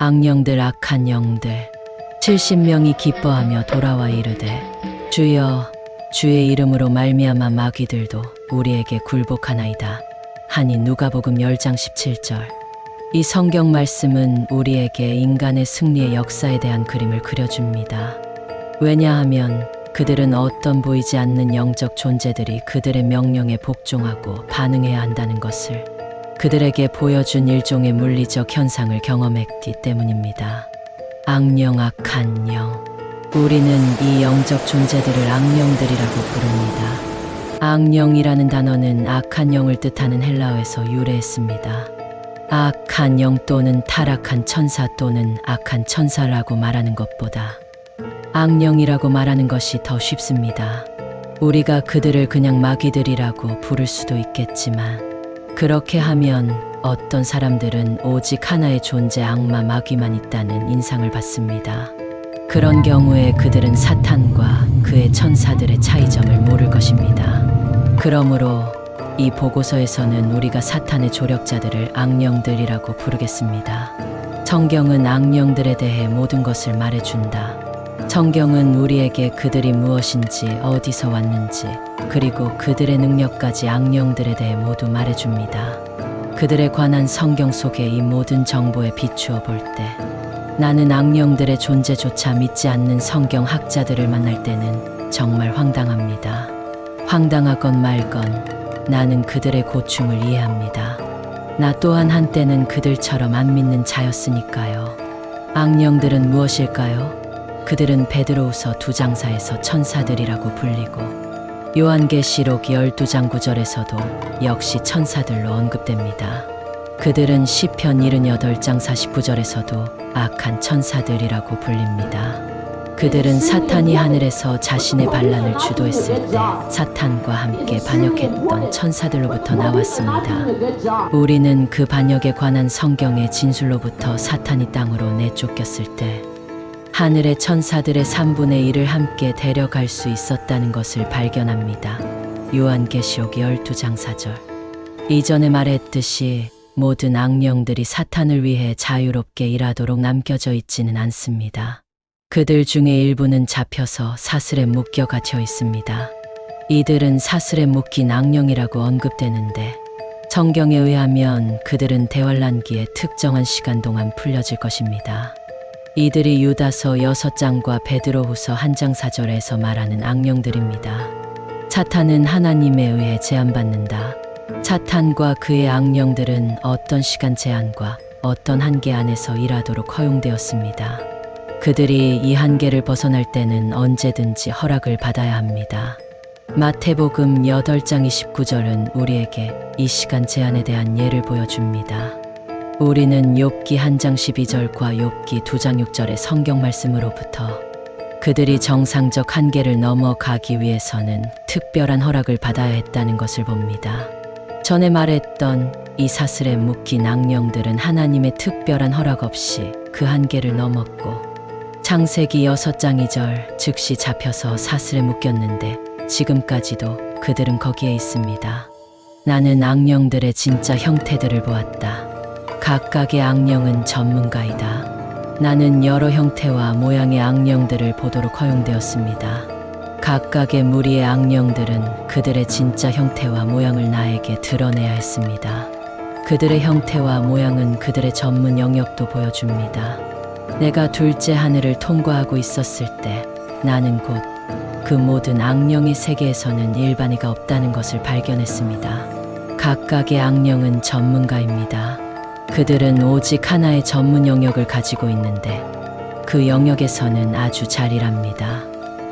악령들, 악한 영들 70명이 기뻐하며 돌아와 이르되, 주여, 주의 이름으로 말미암아 마귀들도 우리에게 굴복하나이다 하니. 누가복음 10장 17절. 이 성경 말씀은 우리에게 인간의 승리의 역사에 대한 그림을 그려줍니다. 왜냐하면 그들은 어떤 보이지 않는 영적 존재들이 그들의 명령에 복종하고 반응해야 한다는 것을 그들에게 보여준 일종의 물리적 현상을 경험했기 때문입니다. 악령, 악한 영. 우리는 이 영적 존재들을 악령들이라고 부릅니다. 악령이라는 단어는 악한 영을 뜻하는 헬라어에서 유래했습니다. 악한 영 또는 타락한 천사 또는 악한 천사라고 말하는 것보다 악령이라고 말하는 것이 더 쉽습니다. 우리가 그들을 그냥 마귀들이라고 부를 수도 있겠지만, 그렇게 하면 어떤 사람들은 오직 하나의 존재, 악마, 마귀만 있다는 인상을 받습니다. 그런 경우에 그들은 사탄과 그의 천사들의 차이점을 모를 것입니다. 그러므로 이 보고서에서는 우리가 사탄의 조력자들을 악령들이라고 부르겠습니다. 성경은 악령들에 대해 모든 것을 말해준다. 성경은 우리에게 그들이 무엇인지, 어디서 왔는지, 그리고 그들의 능력까지 악령들에 대해 모두 말해줍니다. 그들에 관한 성경 속의 이 모든 정보에 비추어 볼 때, 나는 악령들의 존재조차 믿지 않는 성경 학자들을 만날 때는 정말 황당합니다. 황당하건 말건 나는 그들의 고충을 이해합니다. 나 또한 한때는 그들처럼 안 믿는 자였으니까요. 악령들은 무엇일까요? 그들은 베드로후서 2장 4에서 천사들이라고 불리고, 요한계시록 12장 9절에서도 역시 천사들로 언급됩니다. 그들은 시편 78장 49절에서도 악한 천사들이라고 불립니다. 그들은 사탄이 하늘에서 자신의 반란을 주도했을 때 사탄과 함께 반역했던 천사들로부터 나왔습니다. 우리는 그 반역에 관한 성경의 진술로부터 사탄이 땅으로 내쫓겼을 때 하늘의 천사들의 3분의 1을 함께 데려갈 수 있었다는 것을 발견합니다. 요한계시록 12장 4절. 이전에 말했듯이 모든 악령들이 사탄을 위해 자유롭게 일하도록 남겨져 있지는 않습니다. 그들 중에 일부는 잡혀서 사슬에 묶여 갇혀 있습니다. 이들은 사슬에 묶인 악령이라고 언급되는데, 성경에 의하면 그들은 대환란기에 특정한 시간 동안 풀려질 것입니다. 이들이 유다서 6장과 베드로후서 1장 4절에서 말하는 악령들입니다. 사탄은 하나님에 의해 제한받는다. 사탄과 그의 악령들은 어떤 시간 제한과 어떤 한계 안에서 일하도록 허용되었습니다. 그들이 이 한계를 벗어날 때는 언제든지 허락을 받아야 합니다. 마태복음 8장 29절은 우리에게 이 시간 제한에 대한 예를 보여줍니다. 우리는 욥기 1장 12절과 욥기 2장 6절의 성경 말씀으로부터 그들이 정상적 한계를 넘어가기 위해서는 특별한 허락을 받아야 했다는 것을 봅니다. 전에 말했던 이 사슬에 묶인 악령들은 하나님의 특별한 허락 없이 그 한계를 넘었고, 창세기 6장 2절 즉시 잡혀서 사슬에 묶였는데 지금까지도 그들은 거기에 있습니다. 나는 악령들의 진짜 형태들을 보았다. 각각의 악령은 전문가이다. 나는 여러 형태와 모양의 악령들을 보도록 허용되었습니다. 각각의 무리의 악령들은 그들의 진짜 형태와 모양을 나에게 드러내야 했습니다. 그들의 형태와 모양은 그들의 전문 영역도 보여줍니다. 내가 둘째 하늘을 통과하고 있었을 때 나는 곧 그 모든 악령의 세계에서는 일반이가 없다는 것을 발견했습니다. 각각의 악령은 전문가입니다. 그들은 오직 하나의 전문 영역을 가지고 있는데 그 영역에서는 아주 잘 일합니다.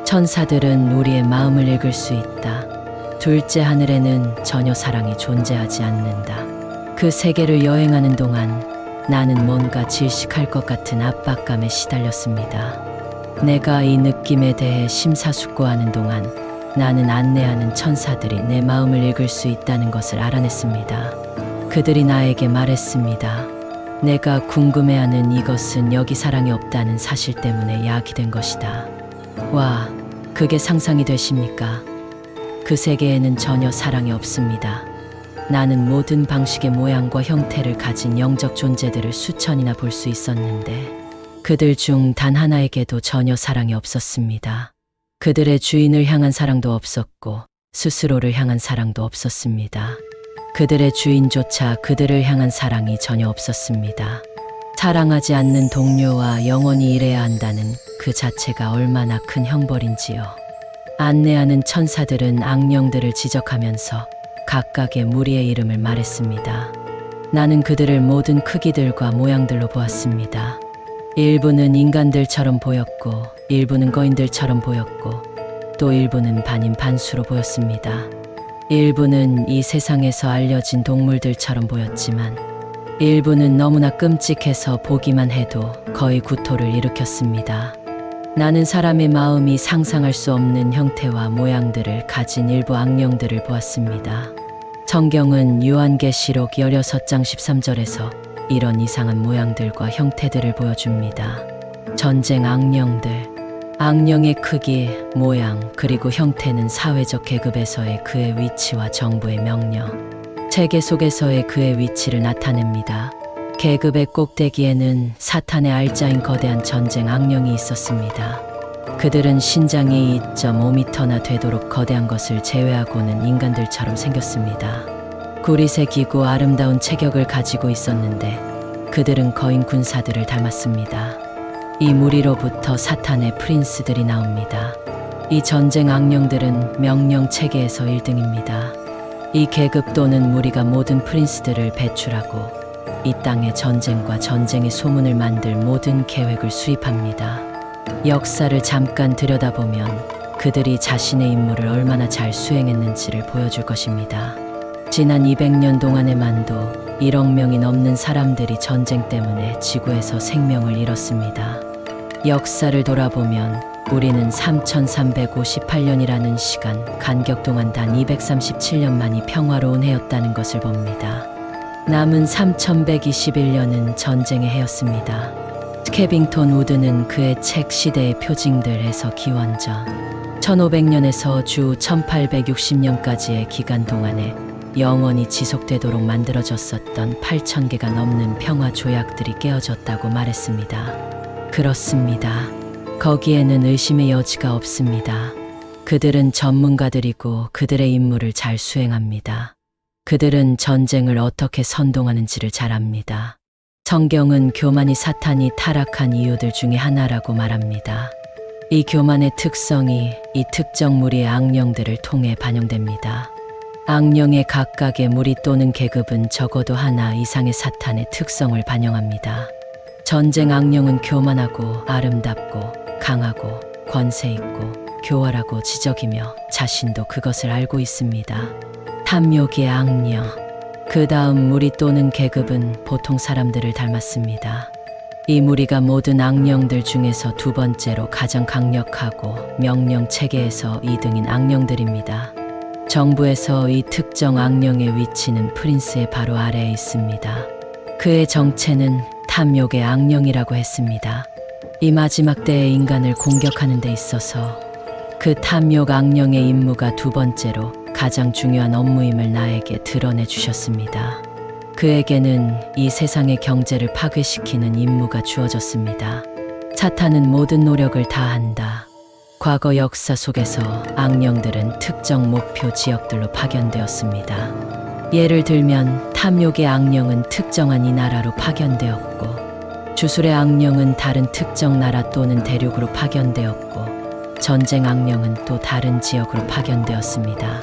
천사들은 우리의 마음을 읽을 수 있다. 둘째 하늘에는 전혀 사랑이 존재하지 않는다. 그 세계를 여행하는 동안 나는 뭔가 질식할 것 같은 압박감에 시달렸습니다. 내가 이 느낌에 대해 심사숙고하는 동안 나는 안내하는 천사들이 내 마음을 읽을 수 있다는 것을 알아냈습니다. 그들이 나에게 말했습니다. 내가 궁금해하는 이것은 여기 사랑이 없다는 사실 때문에 야기된 것이다. 와, 그게 상상이 되십니까? 그 세계에는 전혀 사랑이 없습니다. 나는 모든 방식의 모양과 형태를 가진 영적 존재들을 수천이나 볼 수 있었는데 그들 중 단 하나에게도 전혀 사랑이 없었습니다. 그들의 주인을 향한 사랑도 없었고 스스로를 향한 사랑도 없었습니다. 그들의 주인조차 그들을 향한 사랑이 전혀 없었습니다. 사랑하지 않는 동료와 영원히 일해야 한다는 그 자체가 얼마나 큰 형벌인지요. 안내하는 천사들은 악령들을 지적하면서 각각의 무리의 이름을 말했습니다. 나는 그들을 모든 크기들과 모양들로 보았습니다. 일부는 인간들처럼 보였고 일부는 거인들처럼 보였고 또 일부는 반인 반수로 보였습니다. 일부는 이 세상에서 알려진 동물들처럼 보였지만 일부는 너무나 끔찍해서 보기만 해도 거의 구토를 일으켰습니다. 나는 사람의 마음이 상상할 수 없는 형태와 모양들을 가진 일부 악령들을 보았습니다. 성경은 요한계시록 16장 13절에서 이런 이상한 모양들과 형태들을 보여줍니다. 전쟁 악령들, 악령의 크기, 모양, 그리고 형태는 사회적 계급에서의 그의 위치와 정부의 명령, 체계 속에서의 그의 위치를 나타냅니다. 계급의 꼭대기에는 사탄의 알짜인 거대한 전쟁 악령이 있었습니다. 그들은 신장이 2.5m나 되도록 거대한 것을 제외하고는 인간들처럼 생겼습니다. 구리색이고 아름다운 체격을 가지고 있었는데 그들은 거인 군사들을 닮았습니다. 이 무리로부터 사탄의 프린스들이 나옵니다. 이 전쟁 악령들은 명령 체계에서 1등입니다. 이 계급 또는 무리가 모든 프린스들을 배출하고 이 땅에 전쟁과 전쟁의 소문을 만들 모든 계획을 수립합니다. 역사를 잠깐 들여다보면 그들이 자신의 임무를 얼마나 잘 수행했는지를 보여줄 것입니다. 지난 200년 동안에만도 1억 명이 넘는 사람들이 전쟁 때문에 지구에서 생명을 잃었습니다. 역사를 돌아보면 우리는 3358년이라는 시간 간격 동안 단 237년만이 평화로운 해였다는 것을 봅니다. 남은 3121년은 전쟁의 해였습니다. 스캐빙톤 우드는 그의 책 시대의 표징들에서 기원전 1500년에서 주 1860년까지의 기간 동안에 영원히 지속되도록 만들어졌었던 8000개가 넘는 평화 조약들이 깨어졌다고 말했습니다. 그렇습니다. 거기에는 의심의 여지가 없습니다. 그들은 전문가들이고 그들의 임무를 잘 수행합니다. 그들은 전쟁을 어떻게 선동하는지를 잘 압니다. 성경은 교만이 사탄이 타락한 이유들 중에 하나라고 말합니다. 이 교만의 특성이 이 특정 무리의 악령들을 통해 반영됩니다. 악령의 각각의 무리 또는 계급은 적어도 하나 이상의 사탄의 특성을 반영합니다. 전쟁 악령은 교만하고 아름답고 강하고 권세 있고 교활하고 지적이며 자신도 그것을 알고 있습니다. 탐욕의 악령. 그 다음 무리 또는 계급은 보통 사람들을 닮았습니다. 이 무리가 모든 악령들 중에서 두 번째로 가장 강력하고 명령 체계에서 2등인 악령들입니다. 정부에서 이 특정 악령의 위치는 프린스의 바로 아래에 있습니다. 그의 정체는 탐욕의 악령이라고 했습니다. 이 마지막 때의 인간을 공격하는 데 있어서 그 탐욕 악령의 임무가 두 번째로 가장 중요한 업무임을 나에게 드러내 주셨습니다. 그에게는 이 세상의 경제를 파괴시키는 임무가 주어졌습니다. 사탄은 모든 노력을 다한다. 과거 역사 속에서 악령들은 특정 목표 지역들로 파견되었습니다. 예를 들면 탐욕의 악령은 특정한 이 나라로 파견되었고 주술의 악령은 다른 특정 나라 또는 대륙으로 파견되었고 전쟁 악령은 또 다른 지역으로 파견되었습니다.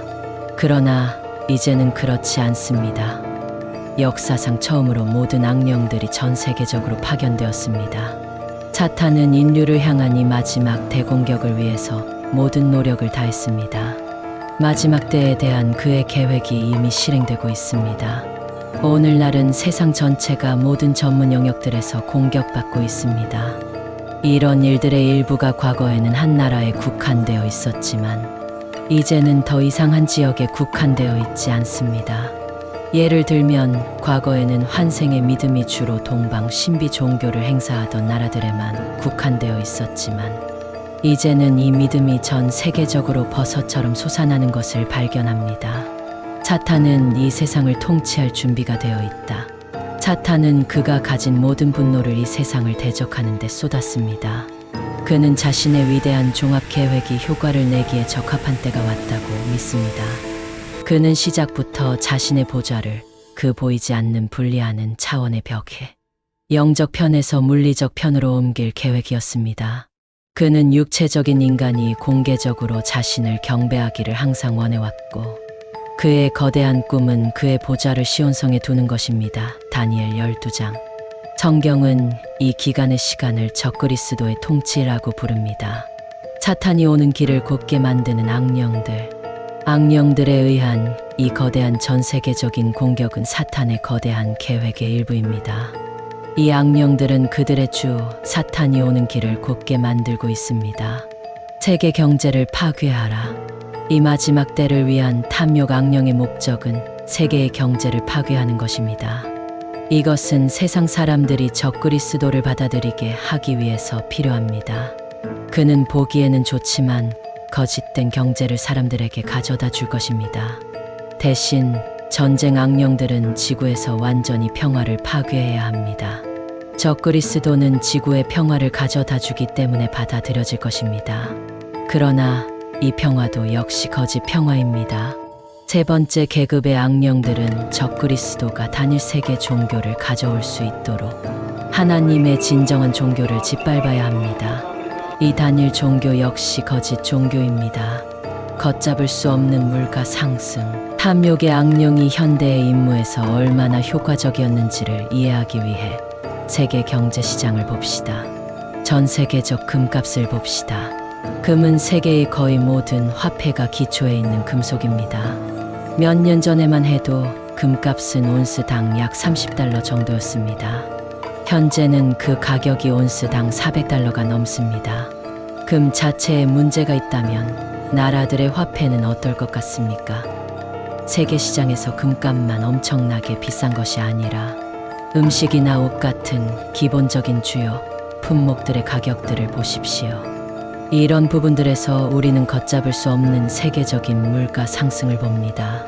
그러나 이제는 그렇지 않습니다. 역사상 처음으로 모든 악령들이 전 세계적으로 파견되었습니다. 사탄은 인류를 향한 이 마지막 대공격을 위해서 모든 노력을 다했습니다. 마지막 때에 대한 그의 계획이 이미 실행되고 있습니다. 오늘날은 세상 전체가 모든 전문 영역들에서 공격받고 있습니다. 이런 일들의 일부가 과거에는 한 나라에 국한되어 있었지만 이제는 더 이상 한 지역에 국한되어 있지 않습니다. 예를 들면 과거에는 환생의 믿음이 주로 동방 신비 종교를 행사하던 나라들에만 국한되어 있었지만 이제는 이 믿음이 전 세계적으로 버섯처럼 솟아나는 것을 발견합니다. 사탄은 이 세상을 통치할 준비가 되어 있다. 사탄은 그가 가진 모든 분노를 이 세상을 대적하는 데 쏟았습니다. 그는 자신의 위대한 종합 계획이 효과를 내기에 적합한 때가 왔다고 믿습니다. 그는 시작부터 자신의 보좌를 그 보이지 않는 분리하는 차원의 벽에 영적 편에서 물리적 편으로 옮길 계획이었습니다. 그는 육체적인 인간이 공개적으로 자신을 경배하기를 항상 원해왔고 그의 거대한 꿈은 그의 보좌를 시온성에 두는 것입니다. 다니엘 12장. 성경은 이 기간의 시간을 적그리스도의 통치라고 부릅니다. 사탄이 오는 길을 곧게 만드는 악령들에 의한 이 거대한 전 세계적인 공격은 사탄의 거대한 계획의 일부입니다. 이 악령들은 그들의 주 사탄이 오는 길을 곧게 만들고 있습니다. 세계 경제를 파괴하라. 이 마지막 때를 위한 탐욕 악령의 목적은 세계의 경제를 파괴하는 것입니다. 이것은 세상 사람들이 적그리스도를 받아들이게 하기 위해서 필요합니다. 그는 보기에는 좋지만 거짓된 경제를 사람들에게 가져다 줄 것입니다. 대신 전쟁 악령들은 지구에서 완전히 평화를 파괴해야 합니다. 적그리스도는 지구의 평화를 가져다 주기 때문에 받아들여질 것입니다. 그러나 이 평화도 역시 거짓 평화입니다. 세 번째 계급의 악령들은 적그리스도가 단일 세계 종교를 가져올 수 있도록 하나님의 진정한 종교를 짓밟아야 합니다. 이 단일 종교 역시 거짓 종교입니다. 걷잡을 수 없는 물가 상승. 탐욕의 악령이 현대의 임무에서 얼마나 효과적이었는지를 이해하기 위해 세계 경제 시장을 봅시다. 전 세계적 금값을 봅시다. 금은 세계의 거의 모든 화폐가 기초에 있는 금속입니다. 몇 년 전에만 해도 금값은 온스당 약 30달러 정도였습니다. 현재는 그 가격이 온스당 400달러가 넘습니다. 금 자체에 문제가 있다면 나라들의 화폐는 어떨 것 같습니까? 세계 시장에서 금값만 엄청나게 비싼 것이 아니라 음식이나 옷 같은 기본적인 주요 품목들의 가격들을 보십시오. 이런 부분들에서 우리는 걷잡을 수 없는 세계적인 물가 상승을 봅니다.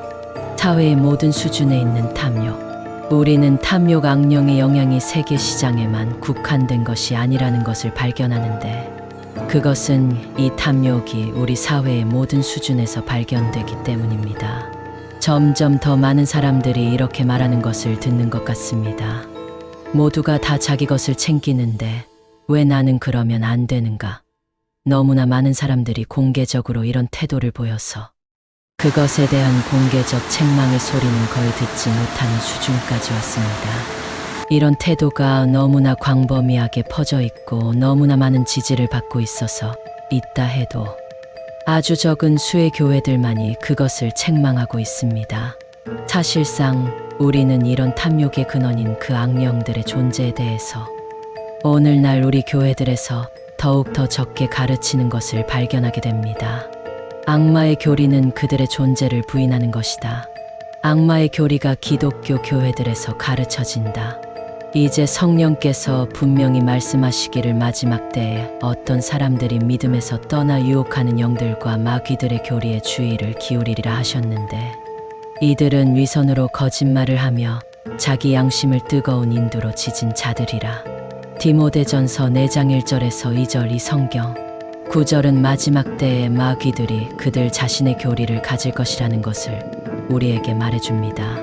사회의 모든 수준에 있는 탐욕. 우리는 탐욕 악령의 영향이 세계 시장에만 국한된 것이 아니라는 것을 발견하는데 그것은 이 탐욕이 우리 사회의 모든 수준에서 발견되기 때문입니다. 점점 더 많은 사람들이 이렇게 말하는 것을 듣는 것 같습니다. 모두가 다 자기 것을 챙기는데 왜 나는 그러면 안 되는가? 너무나 많은 사람들이 공개적으로 이런 태도를 보여서 그것에 대한 공개적 책망의 소리는 거의 듣지 못하는 수준까지 왔습니다. 이런 태도가 너무나 광범위하게 퍼져 있고 너무나 많은 지지를 받고 있어서 있다 해도 아주 적은 수의 교회들만이 그것을 책망하고 있습니다. 사실상 우리는 이런 탐욕의 근원인 그 악령들의 존재에 대해서 오늘날 우리 교회들에서 더욱 더 적게 가르치는 것을 발견하게 됩니다. 악마의 교리는 그들의 존재를 부인하는 것이다. 악마의 교리가 기독교 교회들에서 가르쳐진다. 이제 성령께서 분명히 말씀하시기를 마지막 때에 어떤 사람들이 믿음에서 떠나 유혹하는 영들과 마귀들의 교리에 주의를 기울이리라 하셨는데 이들은 위선으로 거짓말을 하며 자기 양심을 뜨거운 인두로 지진 자들이라. 디모데전서 4장 1절에서 2절 이 성경 9절은 마지막 때에 마귀들이 그들 자신의 교리를 가질 것이라는 것을 우리에게 말해줍니다.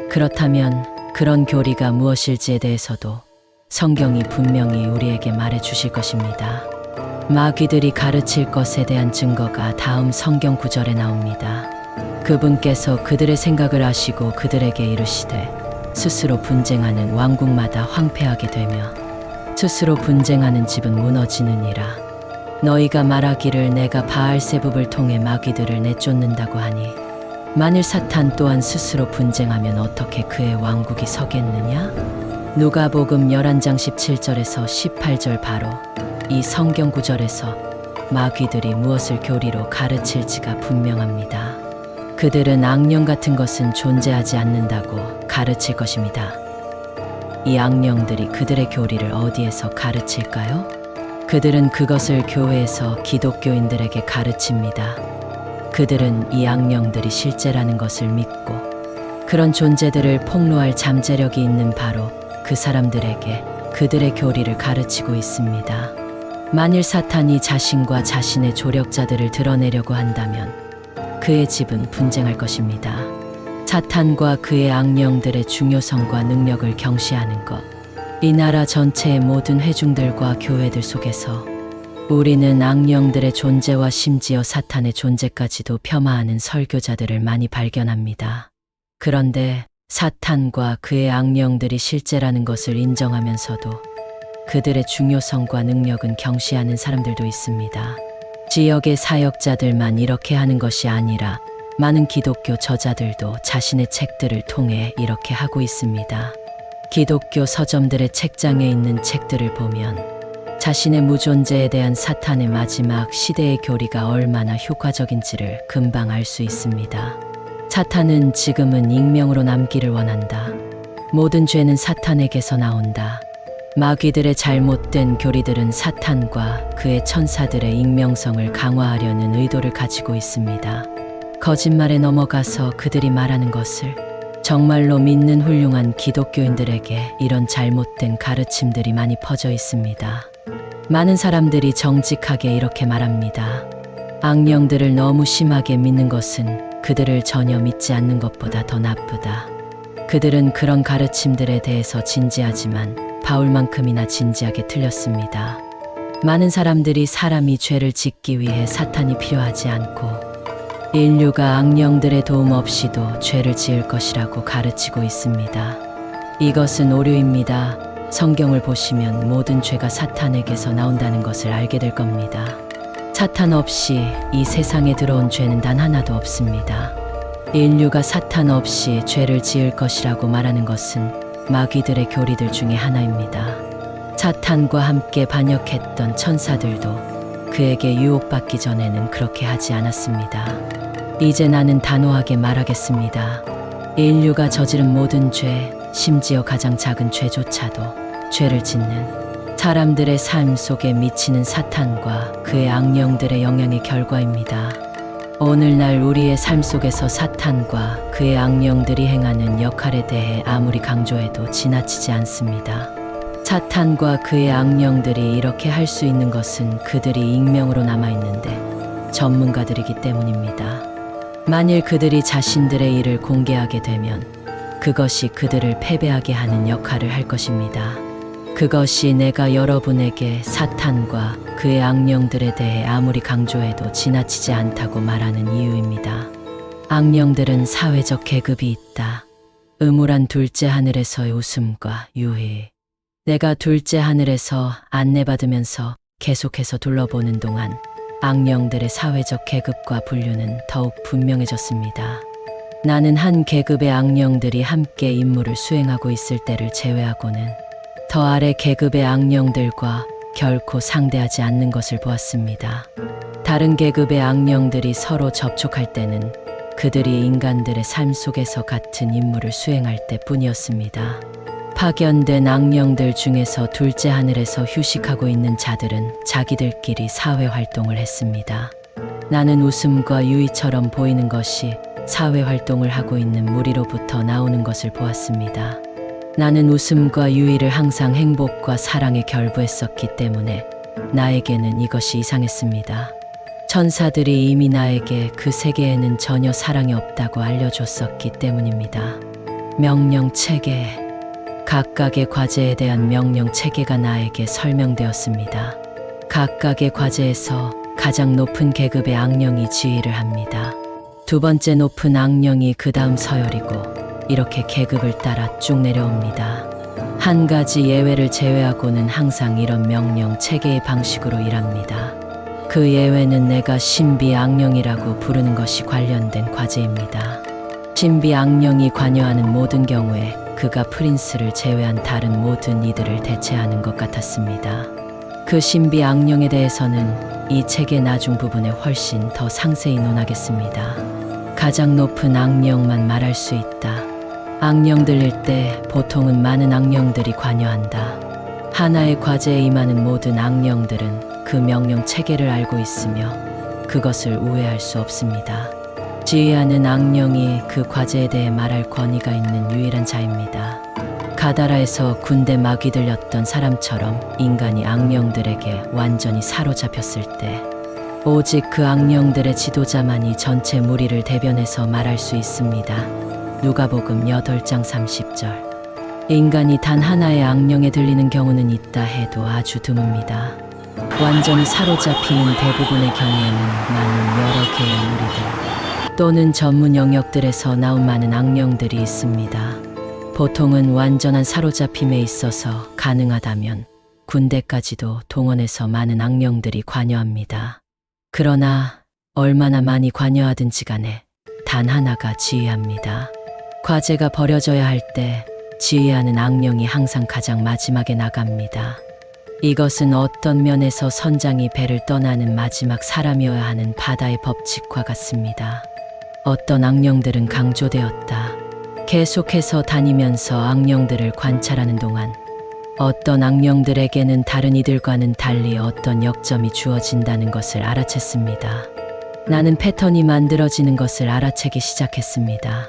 그렇다면 그런 교리가 무엇일지에 대해서도 성경이 분명히 우리에게 말해주실 것입니다. 마귀들이 가르칠 것에 대한 증거가 다음 성경 9절에 나옵니다. 그분께서 그들의 생각을 아시고 그들에게 이르시되 스스로 분쟁하는 왕국마다 황폐하게 되며 스스로 분쟁하는 집은 무너지느니라. 너희가 말하기를 내가 바알세붑을 통해 마귀들을 내쫓는다고 하니 만일 사탄 또한 스스로 분쟁하면 어떻게 그의 왕국이 서겠느냐? 누가복음 11장 17절에서 18절 바로 이 성경 구절에서 마귀들이 무엇을 교리로 가르칠지가 분명합니다. 그들은 악령 같은 것은 존재하지 않는다고 가르칠 것입니다. 이 악령들이 그들의 교리를 어디에서 가르칠까요? 그들은 그것을 교회에서 기독교인들에게 가르칩니다. 그들은 이 악령들이 실제라는 것을 믿고 그런 존재들을 폭로할 잠재력이 있는 바로 그 사람들에게 그들의 교리를 가르치고 있습니다. 만일 사탄이 자신과 자신의 조력자들을 드러내려고 한다면 그의 집은 분쟁할 것입니다. 사탄과 그의 악령들의 중요성과 능력을 경시하는 것. 이 나라 전체의 모든 회중들과 교회들 속에서 우리는 악령들의 존재와 심지어 사탄의 존재까지도 폄하하는 설교자들을 많이 발견합니다. 그런데 사탄과 그의 악령들이 실제라는 것을 인정하면서도 그들의 중요성과 능력은 경시하는 사람들도 있습니다. 지역의 사역자들만 이렇게 하는 것이 아니라 많은 기독교 저자들도 자신의 책들을 통해 이렇게 하고 있습니다. 기독교 서점들의 책장에 있는 책들을 보면 자신의 무존재에 대한 사탄의 마지막 시대의 교리가 얼마나 효과적인지를 금방 알 수 있습니다. 사탄은 지금은 익명으로 남기를 원한다. 모든 죄는 사탄에게서 나온다. 마귀들의 잘못된 교리들은 사탄과 그의 천사들의 익명성을 강화하려는 의도를 가지고 있습니다. 거짓말에 넘어가서 그들이 말하는 것을 정말로 믿는 훌륭한 기독교인들에게 이런 잘못된 가르침들이 많이 퍼져 있습니다. 많은 사람들이 정직하게 이렇게 말합니다. 악령들을 너무 심하게 믿는 것은 그들을 전혀 믿지 않는 것보다 더 나쁘다. 그들은 그런 가르침들에 대해서 진지하지만 바울만큼이나 진지하게 틀렸습니다. 많은 사람들이 사람이 죄를 짓기 위해 사탄이 필요하지 않고 인류가 악령들의 도움 없이도 죄를 지을 것이라고 가르치고 있습니다. 이것은 오류입니다. 성경을 보시면 모든 죄가 사탄에게서 나온다는 것을 알게 될 겁니다. 사탄 없이 이 세상에 들어온 죄는 단 하나도 없습니다. 인류가 사탄 없이 죄를 지을 것이라고 말하는 것은 마귀들의 교리들 중에 하나입니다. 사탄과 함께 반역했던 천사들도 그에게 유혹받기 전에는 그렇게 하지 않았습니다. 이제 나는 단호하게 말하겠습니다. 인류가 저지른 모든 죄, 심지어 가장 작은 죄조차도 죄를 짓는 사람들의 삶 속에 미치는 사탄과 그의 악령들의 영향의 결과입니다. 오늘날 우리의 삶 속에서 사탄과 그의 악령들이 행하는 역할에 대해 아무리 강조해도 지나치지 않습니다. 사탄과 그의 악령들이 이렇게 할 수 있는 것은 그들이 익명으로 남아있는데 전문가들이기 때문입니다. 만일 그들이 자신들의 일을 공개하게 되면 그것이 그들을 패배하게 하는 역할을 할 것입니다. 그것이 내가 여러분에게 사탄과 그의 악령들에 대해 아무리 강조해도 지나치지 않다고 말하는 이유입니다. 악령들은 사회적 계급이 있다. 음울한 둘째 하늘에서의 웃음과 유희. 내가 둘째 하늘에서 안내받으면서 계속해서 둘러보는 동안 악령들의 사회적 계급과 분류는 더욱 분명해졌습니다. 나는 한 계급의 악령들이 함께 임무를 수행하고 있을 때를 제외하고는 더 아래 계급의 악령들과 결코 상대하지 않는 것을 보았습니다. 다른 계급의 악령들이 서로 접촉할 때는 그들이 인간들의 삶 속에서 같은 임무를 수행할 때뿐이었습니다. 파견된 악령들 중에서 둘째 하늘에서 휴식하고 있는 자들은 자기들끼리 사회 활동을 했습니다. 나는 웃음과 유의처럼 보이는 것이 사회 활동을 하고 있는 무리로부터 나오는 것을 보았습니다. 나는 웃음과 유의를 항상 행복과 사랑에 결부했었기 때문에 나에게는 이것이 이상했습니다. 천사들이 이미 나에게 그 세계에는 전혀 사랑이 없다고 알려줬었기 때문입니다. 명령 체계, 각각의 과제에 대한 명령 체계가 나에게 설명되었습니다. 각각의 과제에서 가장 높은 계급의 악령이 지휘를 합니다. 두 번째 높은 악령이 그 다음 서열이고 이렇게 계급을 따라 쭉 내려옵니다. 한 가지 예외를 제외하고는 항상 이런 명령 체계의 방식으로 일합니다. 그 예외는 내가 신비 악령이라고 부르는 것이 관련된 과제입니다. 신비 악령이 관여하는 모든 경우에 그가 프린스를 제외한 다른 모든 이들을 대체하는 것 같았습니다. 그 신비 악령에 대해서는 이 책의 나중 부분에 훨씬 더 상세히 논하겠습니다. 가장 높은 악령만 말할 수 있다. 악령들일 때 보통은 많은 악령들이 관여한다. 하나의 과제에 임하는 모든 악령들은 그 명령 체계를 알고 있으며 그것을 우회할 수 없습니다. 지휘하는 악령이 그 과제에 대해 말할 권위가 있는 유일한 자입니다. 가다라에서 군대 마귀들렸던 사람처럼 인간이 악령들에게 완전히 사로잡혔을 때 오직 그 악령들의 지도자만이 전체 무리를 대변해서 말할 수 있습니다. 누가복음 8장 30절. 인간이 단 하나의 악령에 들리는 경우는 있다 해도 아주 드뭅니다. 완전히 사로잡히는 대부분의 경우에는 많은 여러 개의 무리들 또는 전문 영역들에서 나온 많은 악령들이 있습니다. 보통은 완전한 사로잡힘에 있어서 가능하다면 군대까지도 동원해서 많은 악령들이 관여합니다. 그러나 얼마나 많이 관여하든지 간에 단 하나가 지휘합니다. 과제가 벌어져야 할 때 지휘하는 악령이 항상 가장 마지막에 나갑니다. 이것은 어떤 면에서 선장이 배를 떠나는 마지막 사람이어야 하는 바다의 법칙과 같습니다. 어떤 악령들은 강조되었다. 계속해서 다니면서 악령들을 관찰하는 동안 어떤 악령들에게는 다른 이들과는 달리 어떤 역점이 주어진다는 것을 알아챘습니다. 나는 패턴이 만들어지는 것을 알아채기 시작했습니다.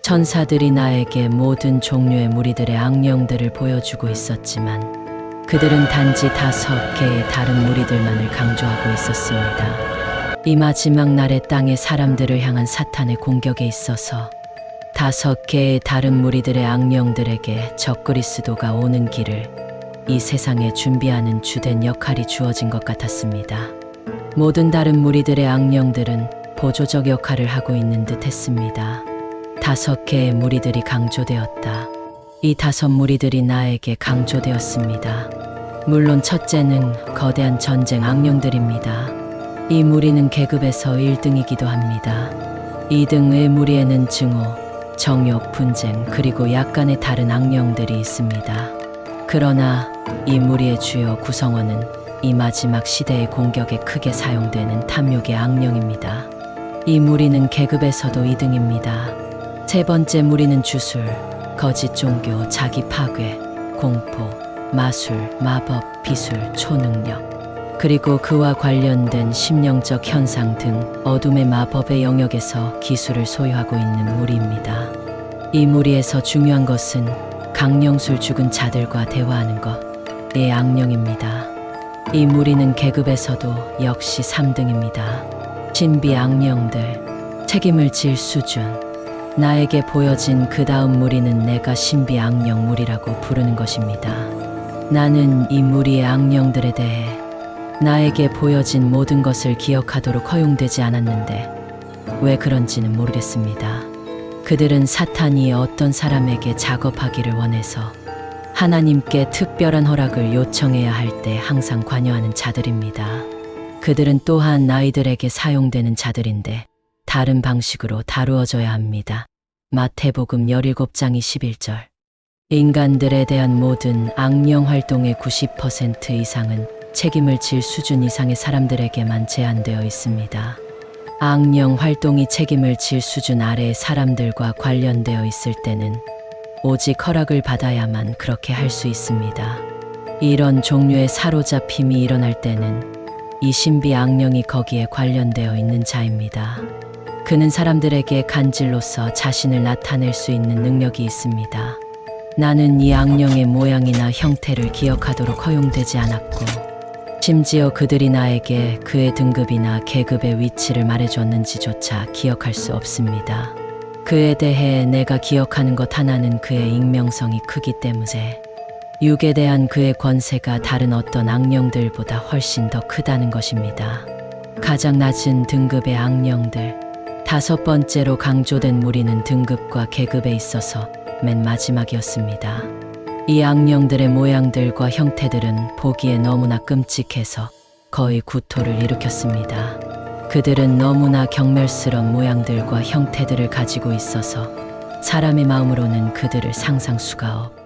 천사들이 나에게 모든 종류의 무리들의 악령들을 보여주고 있었지만 그들은 단지 5개의 다른 무리들만을 강조하고 있었습니다. 이 마지막 날의 땅의 사람들을 향한 사탄의 공격에 있어서 5개의 다른 무리들의 악령들에게 적그리스도가 오는 길을 이 세상에 준비하는 주된 역할이 주어진 것 같았습니다. 모든 다른 무리들의 악령들은 보조적 역할을 하고 있는 듯 했습니다. 5개의 무리들이 강조되었다. 이 5 무리들이 나에게 강조되었습니다. 물론 첫째는 거대한 전쟁 악령들입니다. 이 무리는 계급에서 1등이기도 합니다. 2등의 무리에는 증오, 정욕, 분쟁, 그리고 약간의 다른 악령들이 있습니다. 그러나 이 무리의 주요 구성원은 이 마지막 시대의 공격에 크게 사용되는 탐욕의 악령입니다. 이 무리는 계급에서도 2등입니다. 세 번째 무리는 주술, 거짓 종교, 자기 파괴, 공포, 마술, 마법, 비술, 초능력, 그리고 그와 관련된 심령적 현상 등 어둠의 마법의 영역에서 기술을 소유하고 있는 무리입니다. 이 무리에서 중요한 것은 강령술 죽은 자들과 대화하는 것의 악령입니다. 이 무리는 계급에서도 역시 3등입니다. 신비 악령들, 책임을 질 수준. 나에게 보여진 그 다음 무리는 내가 신비 악령 무리라고 부르는 것입니다. 나는 이 무리의 악령들에 대해 나에게 보여진 모든 것을 기억하도록 허용되지 않았는데 왜 그런지는 모르겠습니다. 그들은 사탄이 어떤 사람에게 작업하기를 원해서 하나님께 특별한 허락을 요청해야 할 때 항상 관여하는 자들입니다. 그들은 또한 아이들에게 사용되는 자들인데 다른 방식으로 다루어져야 합니다. 마태복음 17장 21절. 인간들에 대한 모든 악령 활동의 90% 이상은 책임을 질 수준 이상의 사람들에게만 제한되어 있습니다. 악령 활동이 책임을 질 수준 아래의 사람들과 관련되어 있을 때는 오직 허락을 받아야만 그렇게 할 수 있습니다. 이런 종류의 사로잡힘이 일어날 때는 이 신비 악령이 거기에 관련되어 있는 자입니다. 그는 사람들에게 간질로서 자신을 나타낼 수 있는 능력이 있습니다. 나는 이 악령의 모양이나 형태를 기억하도록 허용되지 않았고 심지어 그들이 나에게 그의 등급이나 계급의 위치를 말해줬는지조차 기억할 수 없습니다. 그에 대해 내가 기억하는 것 하나는 그의 익명성이 크기 때문에 육에 대한 그의 권세가 다른 어떤 악령들보다 훨씬 더 크다는 것입니다. 가장 낮은 등급의 악령들, 5번째로 강조된 무리는 등급과 계급에 있어서 맨 마지막이었습니다. 이 악령들의 모양들과 형태들은 보기에 너무나 끔찍해서 거의 구토를 일으켰습니다. 그들은 너무나 경멸스러운 모양들과 형태들을 가지고 있어서 사람의 마음으로는 그들을 상상 수가 없.